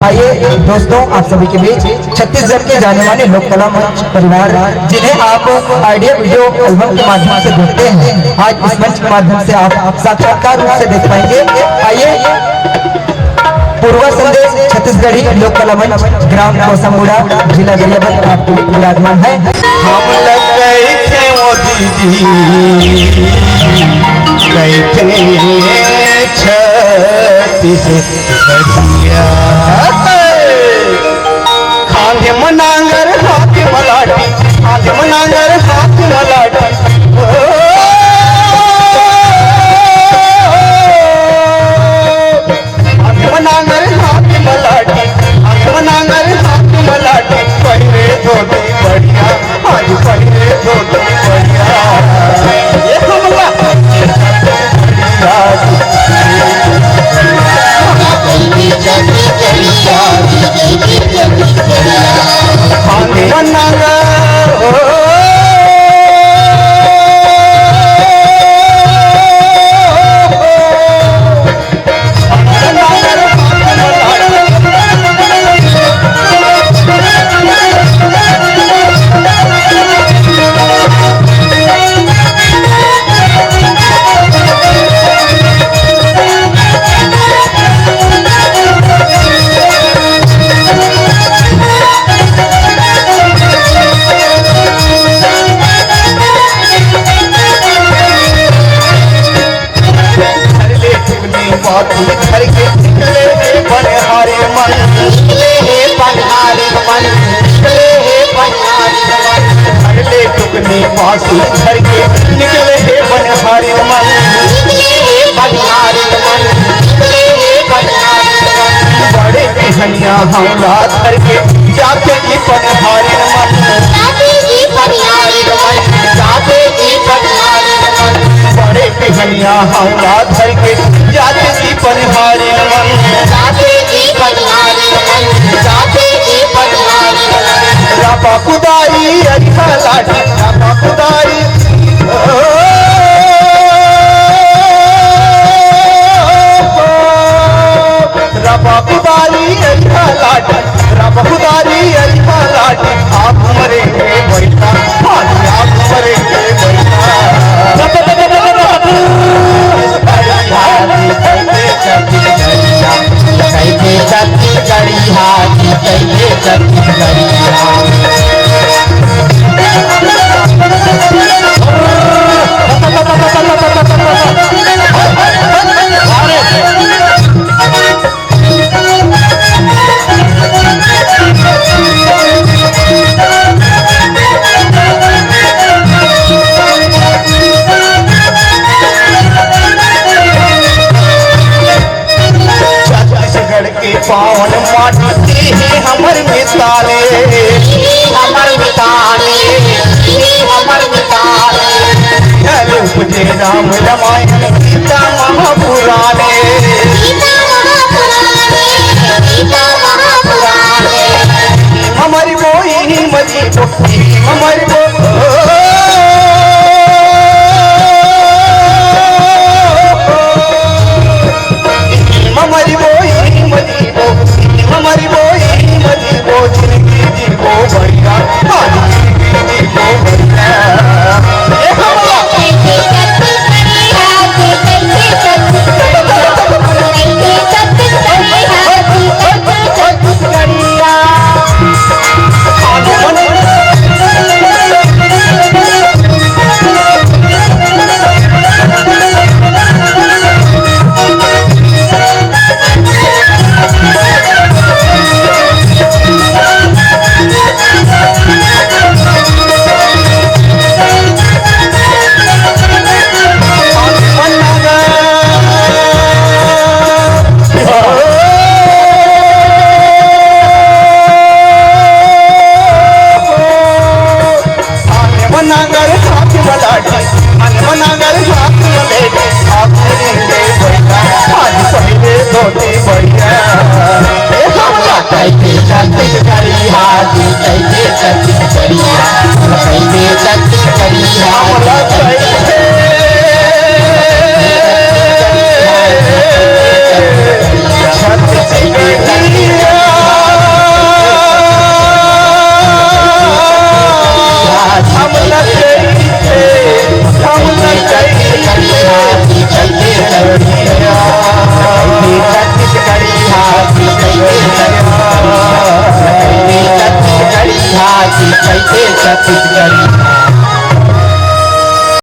आइए दोस्तों, आप सभी के बीच छत्तीसगढ़ के जाने माने लोक कला मंच परिवार, जिन्हें आप आइडिया वीडियो एल्बम के माध्यम से देखते हैं, आज इस मंच के माध्यम से आप साक्षात्कार रूप से देख पाएंगे। आइए, पूर्वा संदेश छत्तीसगढ़ी लोक कला मंच, ग्राम कोसामुड़ा, जिला गरियाबंद आपको विराजमान है। हम लग गए थे मोदी जी छत्तीसगढ़िया, खांधे मनांगर हाथ मलाटी, खांधे मनांगर हाथ मलाटी, खांधे मनांगर हाथ मलाटी, खांधे मनांगर हाथ मलाटी, पहले धोती बढ़िया, आज पहले धोती बढ़िया, ये हमला घर के निकले बनहारे मन, निकले हे बनहारे मन, निकले हे बनहारे मन, घर ले टुकने मासी घर के निकले हे बनहारे मन, निकले हे बनहारे मन, निकले हे बनहारे मन, बड़े बिहनिया हमला घर के जाते की बनहारे मन, जाते की बनहारे मन, जाते की बनहारे मन, बड़े बिहनिया हमला घर के जाते की बनहारे मन, जाते की बनहारे मन, जाते की बनहारे मन, रापा खुदाई अरिहा लाठी, रापा खुदाई रापा खुदाई अरिहा लाठी, रापा खुदाई अरिहा लाठी, आप मरेंगे बैठा, आप मरेंगे बैठा, कैसे छत्तीसगढ़िया, कैसे छत्तीसगढ़िया, पावन माटी हमर मिताले, हमर मिताले, हमर मिताले, उपजे राम रामायण सीता महापुराणे, हमारी बोई मजी हमारी हमारी बोई मजी हमारी बोई मजी वो जिंदगी जी को बढ़िया, जिंदगी जी को बढ़िया, ये हमला कैसे छत्तीसगढ़िया, कैसे छत्तीसगढ़िया, कैसे छत्तीसगढ़ी